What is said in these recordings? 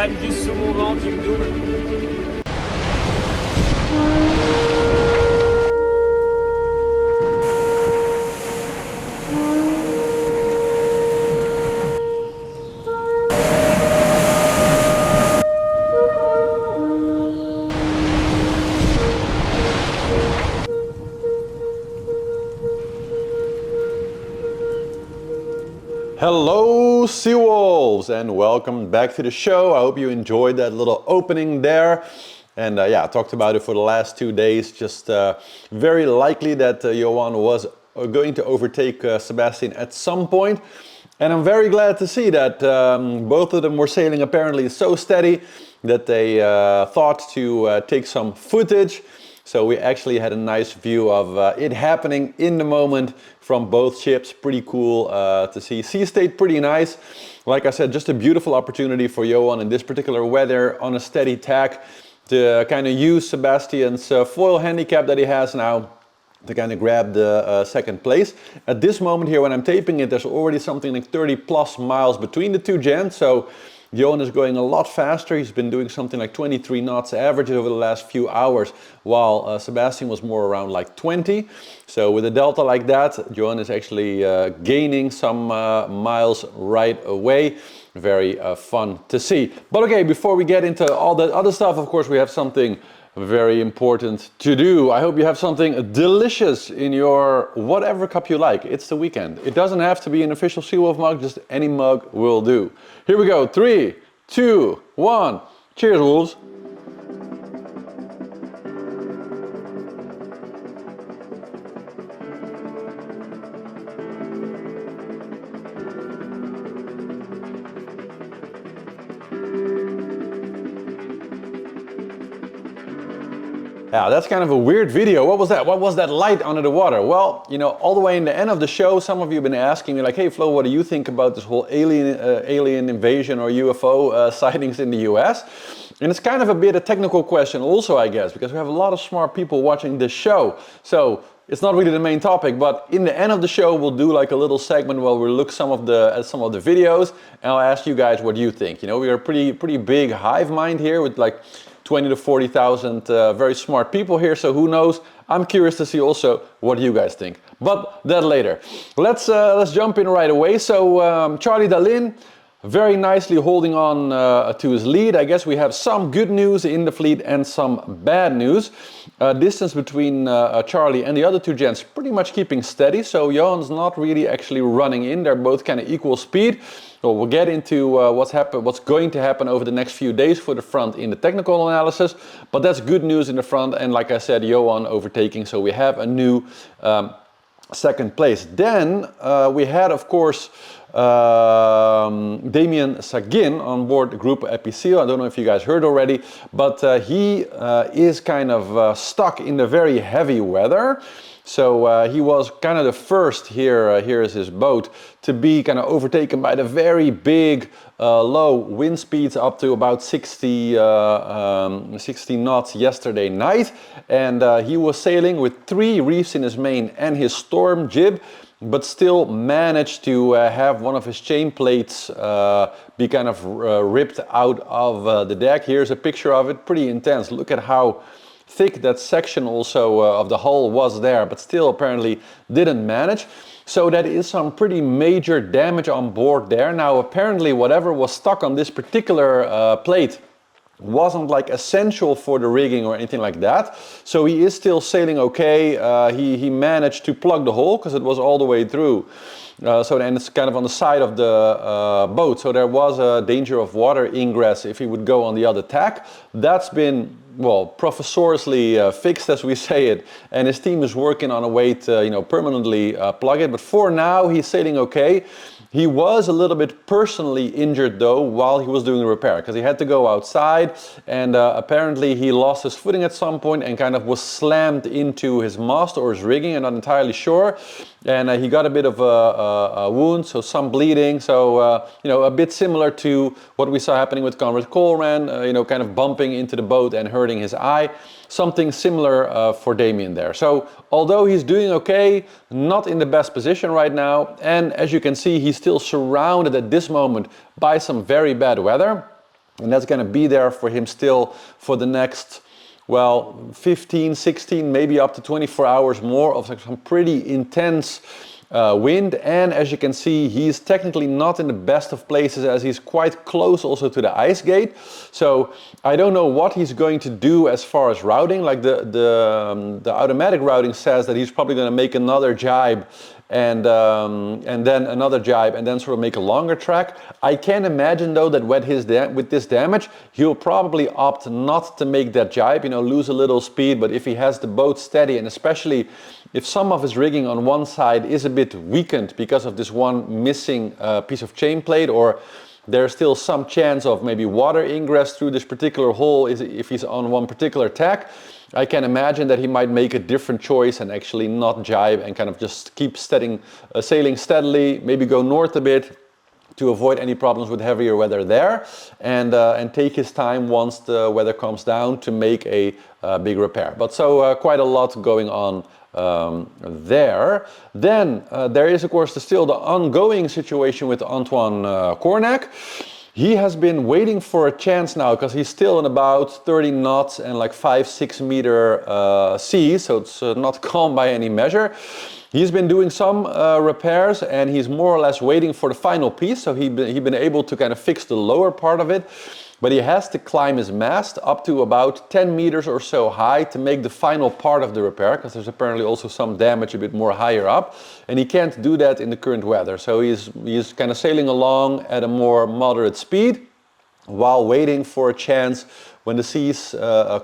même juste sous mon vent qui me double. Hello Seawolves and welcome back to the show. I hope you enjoyed that little opening there. And yeah, I talked about it for the last 2 days. Just very likely that Yoann was going to overtake Sebastien at some point. And I'm very glad to see that both of them were sailing apparently so steady that they thought to take some footage. So we actually had a nice view of it happening in the moment from both ships. Pretty cool to see. Sea stayed pretty nice. Like I said, just a beautiful opportunity for Yoann in this particular weather on a steady tack to kind of use Sebastien's foil handicap that he has now to kind of grab the second place. At this moment here when I'm taping it, there's already something like 30 plus miles between the two gents. So Yoann is going a lot faster. He's been doing something like 23 knots average over the last few hours, while Sebastien was more around like 20. So with a delta like that, Yoann is actually gaining some miles right away. Very fun to see. But okay, before we get into all that other stuff, of course, we have something very important to do. I hope you have something delicious in your whatever cup you like. It's the weekend. It doesn't have to be an official Seawolf mug, just any mug will do. Here we go, 3, 2, 1. Cheers, Wolves. Yeah, that's kind of a weird video. What was that? What was that light under the water? Well, you know, all the way in the end of the show, some of you have been asking me like, hey Flo, what do you think about this whole alien invasion or UFO sightings in the US? And it's kind of a bit a technical question also, I guess, because we have a lot of smart people watching this show. So it's not really the main topic, but in the end of the show, we'll do like a little segment where we'll look at some of the videos, and I'll ask you guys what you think. You know, we are a pretty big hive mind here with like 20 to 40,000 very smart people here, so who knows? I'm curious to see also what you guys think, but that later. Let's jump in right away. So Charlie Dallin very nicely holding on to his lead. I guess we have some good news in the fleet and some bad news. Distance between Charlie and the other two gents pretty much keeping steady, so Yoann's not really actually running in. They're both kind of equal speed. So we'll get into what's going to happen over the next few days for the front in the technical analysis, but that's good news in the front, and like I said, Yoann overtaking, so we have a new second place. Then we had, of course, Damien Seguin on board the group Epiceo. I don't know if you guys heard already, but he is kind of stuck in the very heavy weather. So he was kind of the first here is his boat to be kind of overtaken by the very big low wind speeds up to about 60 knots yesterday night, and he was sailing with 3 reefs in his main and his storm jib, but still managed to have one of his chain plates be kind of ripped out of the deck. Here's a picture of it, pretty intense. Look at how thick that section also of the hull was there, but still apparently didn't manage. So that is some pretty major damage on board there. Now apparently whatever was stuck on this particular plate wasn't like essential for the rigging or anything like that, so he is still sailing okay. He managed to plug the hole because it was all the way through, so then it's kind of on the side of the boat, so there was a danger of water ingress if he would go on the other tack. That's been, well, professorally fixed, as we say it, and his team is working on a way to, you know, permanently plug it, but for now he's sailing okay. He was a little bit personally injured though while he was doing the repair, because he had to go outside, and apparently he lost his footing at some point and kind of was slammed into his mast or his rigging. I'm not entirely sure, and he got a bit of a wound, so some bleeding. So you know, a bit similar to what we saw happening with Conrad Colran, you know, kind of bumping into the boat and hurting his eye. Something similar for Damien there. So although he's doing okay, not in the best position right now, and as you can see, he's still surrounded at this moment by some very bad weather. And that's going to be there for him still for the next, well, 15, 16, maybe up to 24 hours more of some pretty intense wind. And as you can see, he's technically not in the best of places, as he's quite close also to the ice gate. So I don't know what he's going to do as far as routing. Like the automatic routing says that he's probably going to make another jibe and then another jibe, and then sort of make a longer track. I can imagine though that with this damage, he'll probably opt not to make that jibe, you know, lose a little speed. But if he has the boat steady, and especially if some of his rigging on one side is a bit weakened because of this one missing piece of chain plate, or there's still some chance of maybe water ingress through this particular hole if he's on one particular tack, I can imagine that he might make a different choice and actually not jibe and kind of just keep sailing steadily, maybe go north a bit to avoid any problems with heavier weather there, and take his time once the weather comes down to make a big repair. But so quite a lot going on there. Then there is of course still the ongoing situation with Antoine Cornac. He has been waiting for a chance now because he's still in about 30 knots and like 5-6 meter seas, so it's not calm by any measure. He's been doing some repairs, and he's more or less waiting for the final piece. So he's been able to kind of fix the lower part of it, but he has to climb his mast up to about 10 meters or so high to make the final part of the repair, because there's apparently also some damage a bit more higher up, and he can't do that in the current weather. So he's kind of sailing along at a more moderate speed while waiting for a chance when the seas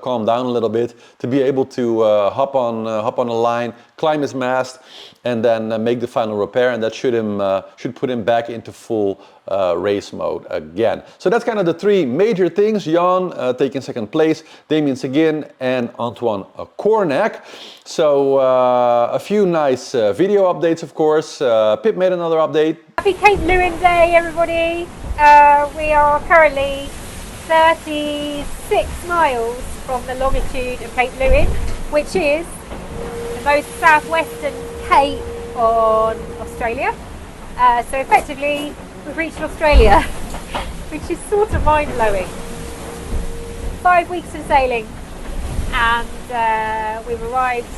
calm down a little bit to be able to hop on a line, climb his mast, and then make the final repair, and that should put him back into full race mode again. So that's kind of the three major things. Yoann taking second place, Damien Seguin, and Antoine Cornac. So a few nice video updates, of course. Pip made another update. Happy Cape Lewin Day, everybody. We are currently 36 miles from the longitude of Cape Lewin, which is the most southwestern cape on Australia. So effectively, we've reached Australia, which is sort of mind-blowing. 5 weeks of sailing, and we've arrived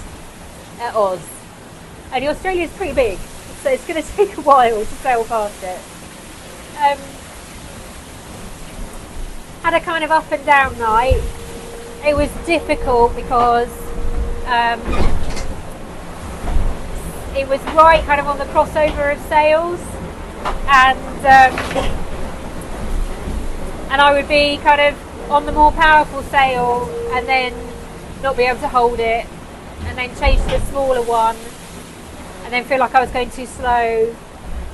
at Oz. And Australia's pretty big, so it's going to take a while to sail past it. Had a kind of up and down night. It was difficult because it was right kind of on the crossover of sails, and I would be kind of on the more powerful sail and then not be able to hold it, and then change to the smaller one and then feel like I was going too slow.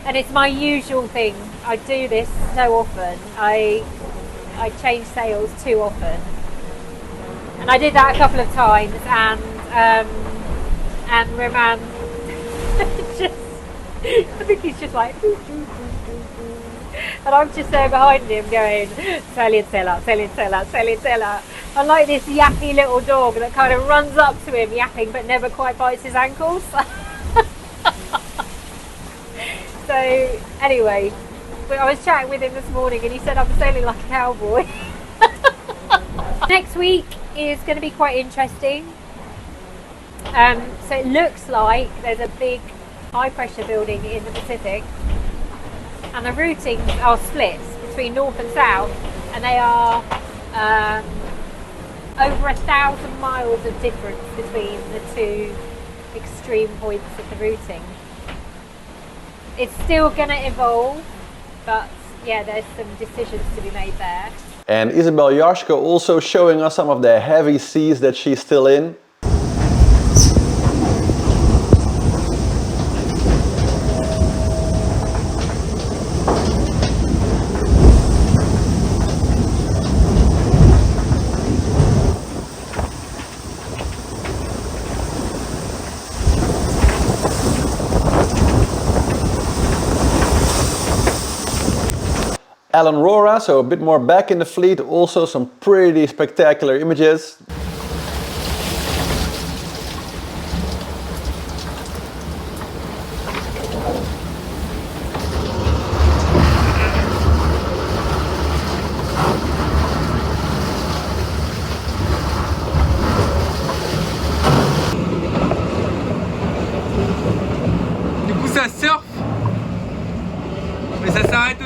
And it's my usual thing. I do this so often. I change sails too often, and I did that a couple of times, and Roman just, I think he's just like, and I'm just there behind him going, sail sail out, sail sail out, sail sail out. I'm like this yappy little dog that kind of runs up to him yapping but never quite bites his ankles. So anyway, I was chatting with him this morning and he said I'm sailing like a cowboy. Next week is going to be quite interesting. So it looks like there's a big high pressure building in the Pacific, and the routings are split between north and south, and they are over 1,000 miles of difference between the two extreme points of the routing. It's still going to evolve, but yeah, there's some decisions to be made there. And Isabelle Joschke also showing us some of the heavy seas that she's still in. Alan Rora, so a bit more back in the fleet, also some pretty spectacular images.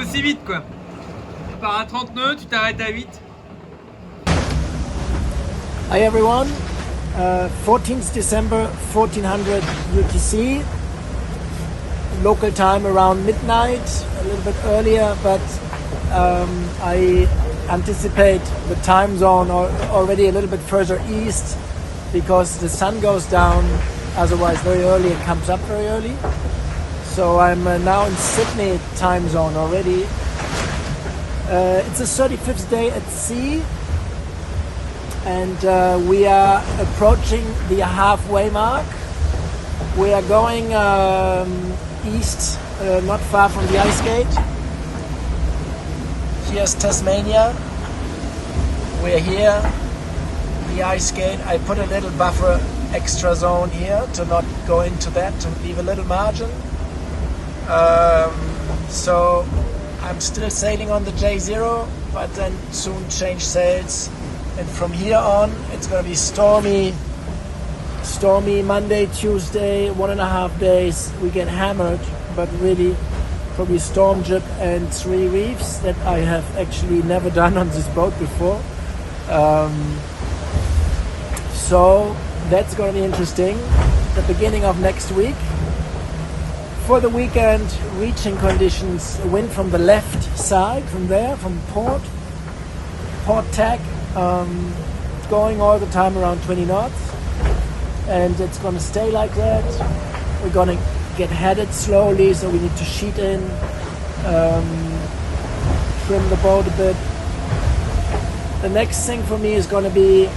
aussi vite quoi. Tu pars à 30 nœuds, tu t'arrêtes à 8. Hi everyone, 14th December 1400 UTC, local time around midnight, a little bit earlier, but I anticipate the time zone already a little bit further east because the sun goes down otherwise very early and comes up very early. So I'm now in Sydney time zone already. It's the 35th day at sea, and we are approaching the halfway mark. We are going east, not far from the ice gate. Here's Tasmania. We're here, the ice gate. I put a little buffer extra zone here to not go into that, to leave a little margin. So I'm still sailing on the J0, but then soon change sails. And from here on, it's going to be stormy Monday, Tuesday, 1.5 days. We get hammered, but really probably storm jib and 3 reefs that I have actually never done on this boat before. So that's going to be interesting. The beginning of next week. For the weekend, reaching conditions, wind from the left side, from there, from port tack, going all the time around 20 knots, and it's going to stay like that. We're going to get headed slowly, so we need to sheet in, trim the boat a bit. The next thing for me is going to be,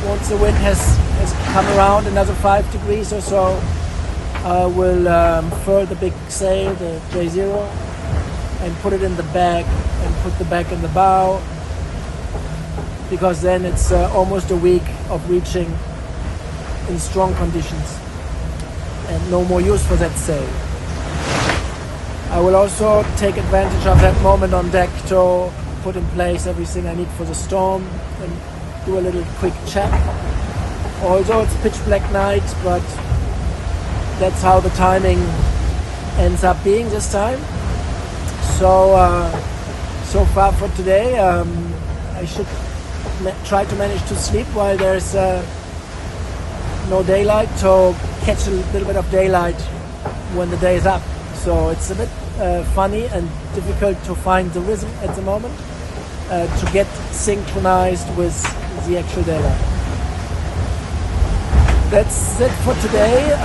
once the wind has come around another 5 degrees or so, we'll furl the big sail, the J0, and put it in the back and put the back in the bow, because then it's almost a week of reaching in strong conditions and no more use for that sail. I will also take advantage of that moment on deck to put in place everything I need for the storm and do a little quick check. Although it's pitch black night, but that's how the timing ends up being this time. So far for today, I should try to manage to sleep while there's no daylight, to catch a little bit of daylight when the day is up. So it's a bit funny and difficult to find the rhythm at the moment, to get synchronized with the actual daylight. That's it for today.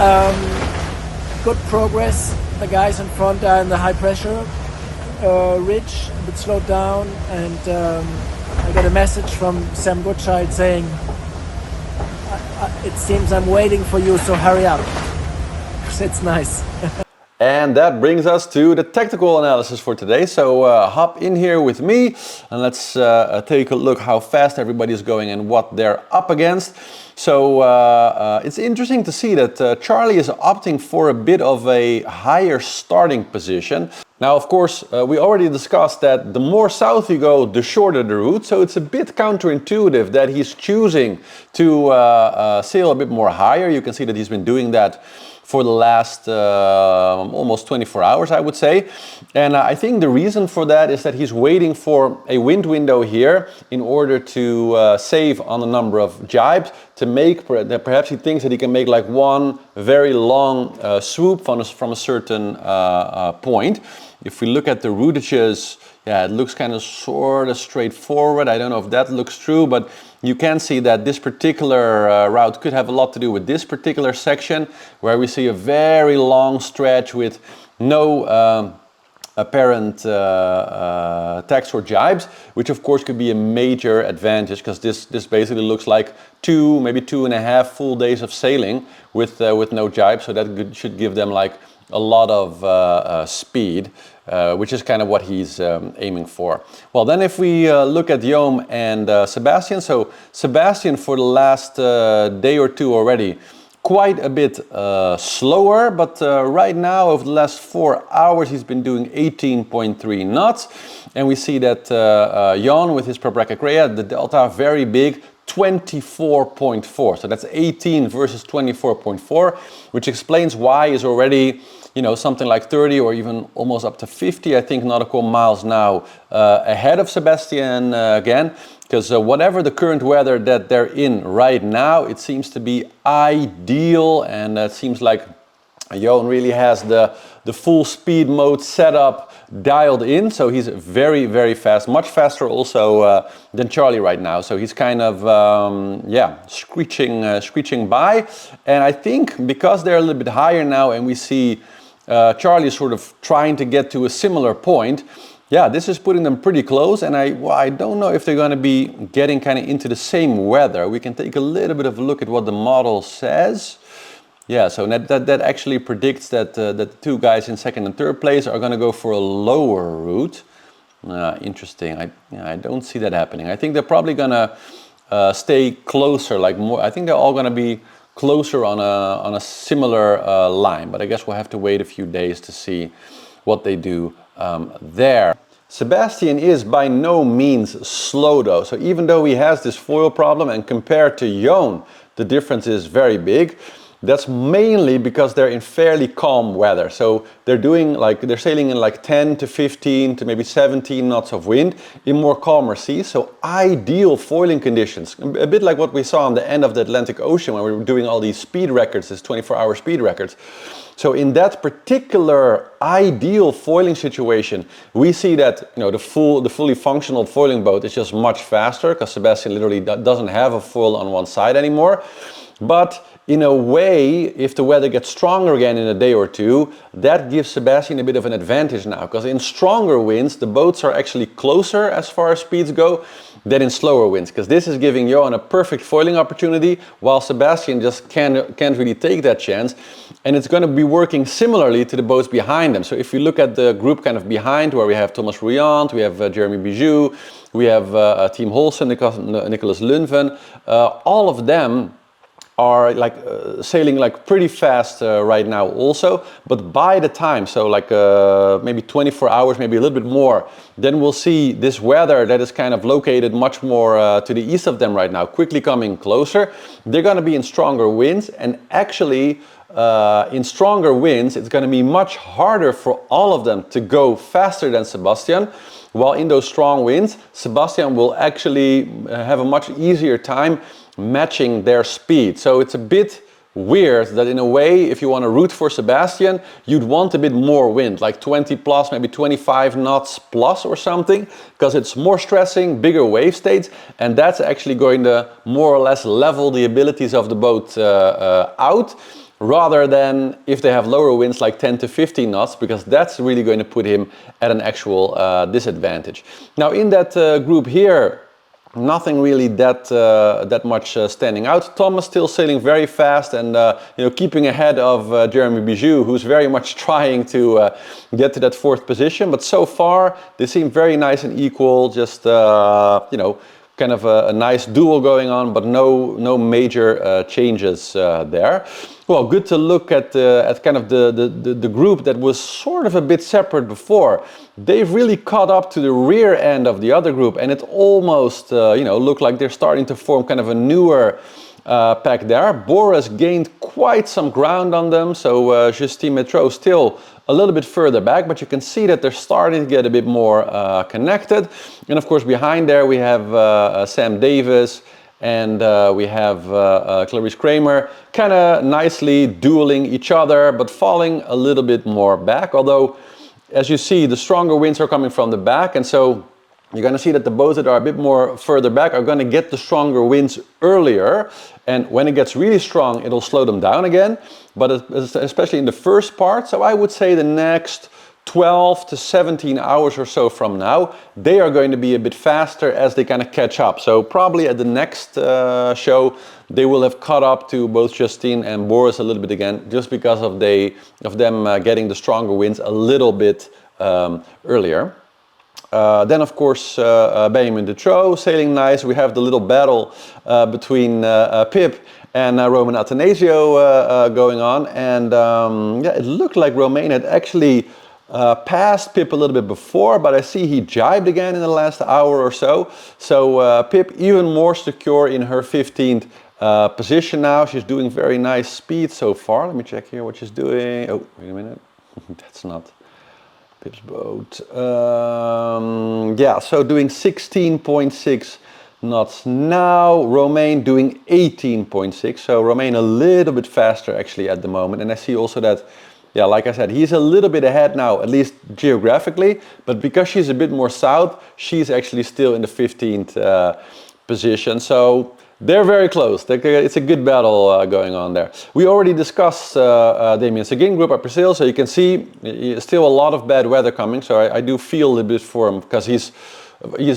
Good progress. The guys in front are in the high pressure ridge, a bit slowed down, and I got a message from Sam Goodchild saying, it seems I'm waiting for you, so hurry up. It's nice. And that brings us to the technical analysis for today. So hop in here with me and let's take a look how fast everybody is going and what they're up against. So it's interesting to see that Charlie is opting for a bit of a higher starting position. Now, of course, we already discussed that the more south you go, the shorter the route. So it's a bit counterintuitive that he's choosing to sail a bit more higher. You can see that he's been doing that for the last almost 24 hours, I would say. And I think the reason for that is that he's waiting for a wind window here in order to save on the number of jibes, to make, perhaps he thinks that he can make like one very long swoop from a certain point. If we look at the routages, yeah, it looks kind of sort of straightforward. I don't know if that looks true, but you can see that this particular route could have a lot to do with this particular section, where we see a very long stretch with no apparent tacks or jibes, which of course could be a major advantage, because this basically looks like maybe 2.5 full days of sailing with no jibes. So that should give them like a lot of speed, which is kind of what he's aiming for. Well, then if we look at Yoann and Sebastien, so Sebastien for the last day or two already, quite a bit slower, but right now over the last 4 hours he's been doing 18.3 knots, and we see that Yoann with his Prabraca Crea, the delta very big, 24.4. So that's 18 versus 24.4, which explains why is already, you know, something like 30 or even almost up to 50, I think, nautical miles now ahead of Sebastien again. Because whatever the current weather that they're in right now, it seems to be ideal, and it seems like Yoann really has the full speed mode set up, dialed in, so he's very, very fast, much faster also than Charlie right now. So he's kind of, yeah, screeching by. And I think because they're a little bit higher now and we see Charlie sort of trying to get to a similar point, yeah, this is putting them pretty close, and I don't know if they're going to be getting kind of into the same weather. We can take a little bit of a look at what the model says. Yeah, so that actually predicts that the two guys in second and third place are going to go for a lower route. Interesting. I don't see that happening. I think they're probably going to stay closer, like more. I think they're all going to be closer on a similar line, but I guess we'll have to wait a few days to see what they do there. Sebastien is by no means slow though. So even though he has this foil problem, and compared to Yoann, the difference is very big. That's mainly because they're in fairly calm weather. So they're sailing in like 10 to 15 to maybe 17 knots of wind in more calmer seas. So ideal foiling conditions, a bit like what we saw on the end of the Atlantic Ocean when we were doing all these speed records, these 24-hour speed records. So in that particular ideal foiling situation, we see that, you know, the fully functional foiling boat is just much faster because Sebastien literally doesn't have a foil on one side anymore. But in a way, if the weather gets stronger again in a day or two, that gives Sebastien a bit of an advantage now, because in stronger winds, the boats are actually closer as far as speeds go than in slower winds, because this is giving Yoann a perfect foiling opportunity, while Sebastien just can't really take that chance. And it's going to be working similarly to the boats behind them. So if you look at the group kind of behind, where we have Thomas Rouillant, we have Jeremy Bijou, we have Team Holsen, Nicholas Lunven, all of them are like sailing like pretty fast right now also, but by the time, so like maybe 24 hours, maybe a little bit more, then we'll see this weather that is kind of located much more to the east of them right now, quickly coming closer. They're going to be in stronger winds, and actually in stronger winds it's going to be much harder for all of them to go faster than Sebastien, while in those strong winds Sebastien will actually have a much easier time matching their speed. So it's a bit weird that in a way, if you want to root for Sebastien, you'd want a bit more wind, like 20 plus, maybe 25 knots plus or something, because it's more stressing, bigger wave states, and that's actually going to more or less level the abilities of the boat out, rather than if they have lower winds like 10 to 15 knots, because that's really going to put him at an actual disadvantage. Now in that group here, nothing really that much standing out. Thomas still sailing very fast and you know, keeping ahead of Jeremy Bijou, who's very much trying to get to that fourth position. But so far they seem very nice and equal. Just you know, kind of a nice duel going on, but no major changes there. Well, good to look at kind of the group that was sort of a bit separate before. They've really caught up to the rear end of the other group, and it almost you know, looked like they're starting to form kind of a newer pack there. Boris gained quite some ground on them, so Justine Metro still a little bit further back, but you can see that they're starting to get a bit more connected. And of course behind there we have Sam Davis and we have Clarice Kramer kind of nicely dueling each other, but falling a little bit more back. Although, as you see, the stronger winds are coming from the back, and so you're going to see that the boats that are a bit more further back are going to get the stronger winds earlier, and when it gets really strong it'll slow them down again, but especially in the first part. So I would say the next 12 to 17 hours or so from now, they are going to be a bit faster as they kind of catch up. So probably at the next show they will have caught up to both Justine and Boris a little bit again, just because of them getting the stronger winds a little bit earlier. Then of course Benjamin Dutroux sailing nice. We have the little battle between Pip and Roman Atanasio going on, and yeah, it looked like Romain had actually passed Pip a little bit before, but I see he jibed again in the last hour or so. So Pip even more secure in her 15th position now. She's doing very nice speed so far. Let me check here what she's doing. Oh, wait a minute. That's not Pip's boat. Yeah, so doing 16.6 knots now. Romain doing 18.6. So Romain a little bit faster actually at the moment. And I see also that, yeah, like I said, he's a little bit ahead now, at least geographically. But because she's a bit more south, she's actually still in the 15th position. So they're very close. It's a good battle going on there. We already discussed Damien Seguin group up Brazil, so you can see still a lot of bad weather coming. So I do feel a little bit for him because he's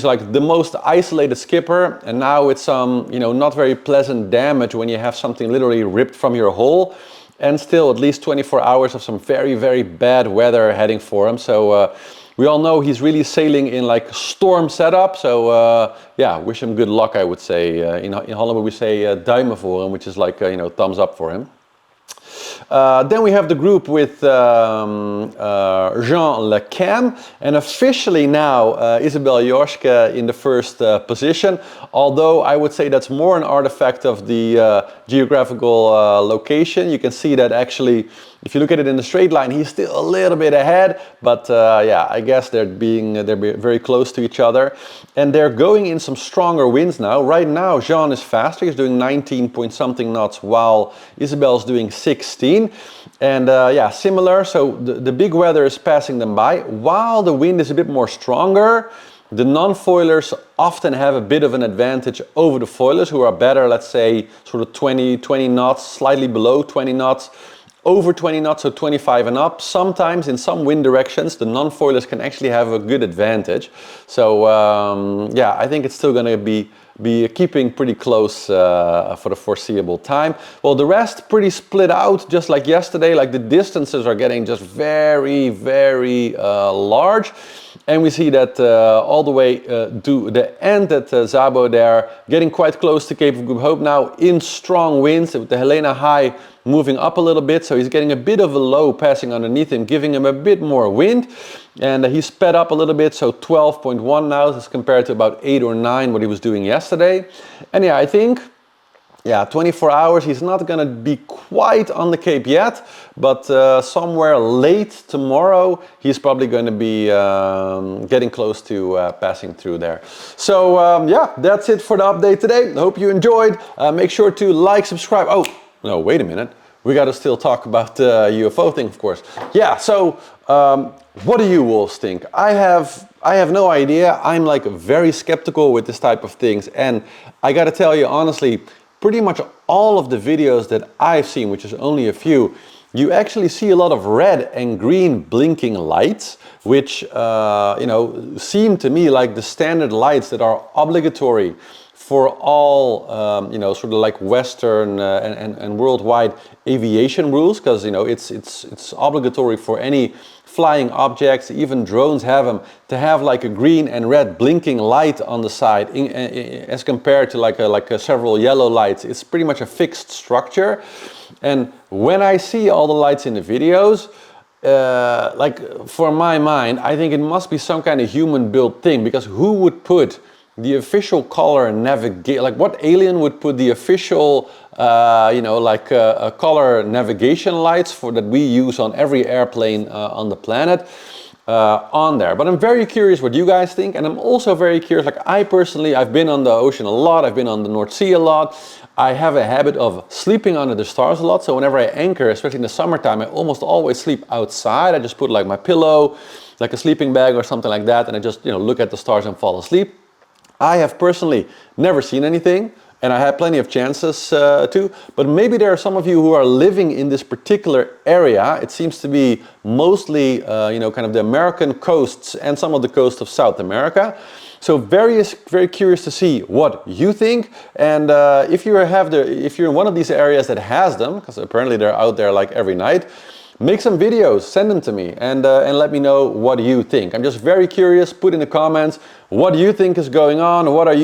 like the most isolated skipper, and now it's you know, not very pleasant damage when you have something literally ripped from your hull, and still at least 24 hours of some very, very bad weather heading for him. So we all know he's really sailing in like storm setup. So yeah, wish him good luck, I would say. In Holland we say duimen voor him, which is like, you know, thumbs up for him. Then we have the group with Jean Le Cam, and officially now Isabelle Joschke in the first position, although I would say that's more an artifact of the geographical location. You can see that actually, if you look at it in the straight line, he's still a little bit ahead, but yeah, I guess they're very close to each other, and they're going in some stronger winds now. Right now, Jean is faster; he's doing 19 point something knots, while Isabelle's doing 16. And yeah, similar. So the big weather is passing them by, while the wind is a bit more stronger. The non-foilers often have a bit of an advantage over the foilers, who are better, let's say, sort of 20 knots, slightly below 20 knots. Over 20 knots, so 25 and up. Sometimes in some wind directions the non-foilers can actually have a good advantage. So yeah, I think it's still going to be keeping pretty close for the foreseeable time. Well, the rest pretty split out, just like yesterday. Like the distances are getting just very, very large. And we see that all the way to the end at Zabo there, getting quite close to Cape of Good Hope now in strong winds, with the Helena high moving up a little bit. So he's getting a bit of a low passing underneath him, giving him a bit more wind. And he sped up a little bit, so 12.1 now as compared to about 8 or 9 what he was doing yesterday. And yeah, I think, yeah, 24 hours, he's not going to be quite on the Cape yet, but somewhere late tomorrow, he's probably going to be getting close to passing through there. So yeah, that's it for the update today. I hope you enjoyed. Make sure to like, subscribe. Oh, no, wait a minute. We got to still talk about the UFO thing, of course. Yeah, so what do you wolves think? I have no idea. I'm like very skeptical with this type of things, and I got to tell you honestly, pretty much all of the videos that I've seen, which is only a few, you actually see a lot of red and green blinking lights, which you know, seem to me like the standard lights that are obligatory for all you know, sort of like Western and worldwide aviation rules, because you know it's obligatory for any flying objects, even drones have them, to have like a green and red blinking light on the side, as compared to like several yellow lights. It's pretty much a fixed structure. And when I see all the lights in the videos, like for my mind, I think it must be some kind of human built thing, because who would put the official color navigation, like what alien would put the official you know, like color navigation lights for that we use on every airplane on the planet on there? But I'm very curious what you guys think, and I'm also very curious, like I personally, I've been on the ocean a lot, I've been on the North Sea a lot. I have a habit of sleeping under the stars a lot, so whenever I anchor, especially in the summertime, I almost always sleep outside. I just put like my pillow, like a sleeping bag or something like that, and I just, you know, look at the stars and fall asleep. I have personally never seen anything, and I had plenty of chances to, but maybe there are some of you who are living in this particular area. It seems to be mostly, you know, kind of the American coasts and some of the coast of South America. So very curious to see what you think, and if you're in one of these areas that has them, because apparently they're out there like every night, make some videos, send them to me, and let me know what you think. I'm just very curious. Put in the comments what do you think is going on. What are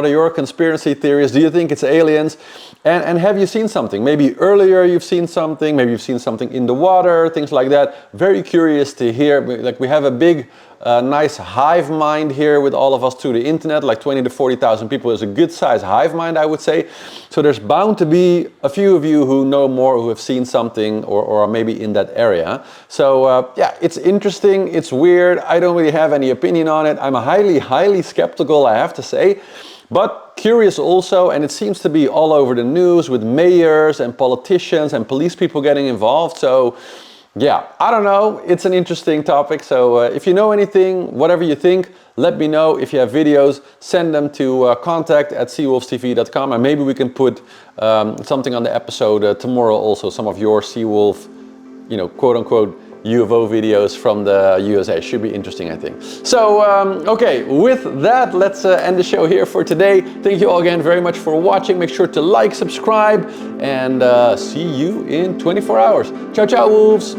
your conspiracy theories? Do you think it's aliens, And have you seen something? Maybe earlier you've seen something, maybe you've seen something in the water, things like that. Very curious to hear. Like, we have a big, nice hive mind here with all of us through the internet, like 20 to 40,000 people is a good size hive mind, I would say. So there's bound to be a few of you who know more, who have seen something or are maybe in that area. So yeah, it's interesting, it's weird. I don't really have any opinion on it. I'm highly skeptical, I have to say. But curious also, and it seems to be all over the news with mayors and politicians and police people getting involved. So yeah, I don't know, it's an interesting topic. So if you know anything, whatever you think, let me know. If you have videos, send them to contact@seawolvestv.com, and maybe we can put something on the episode tomorrow also, some of your Seawolf, you know, quote unquote UFO videos from the USA. Should be interesting, I think. So, okay, with that, let's end the show here for today. Thank you all again very much for watching. Make sure to like, subscribe, and see you in 24 hours. Ciao, ciao, wolves.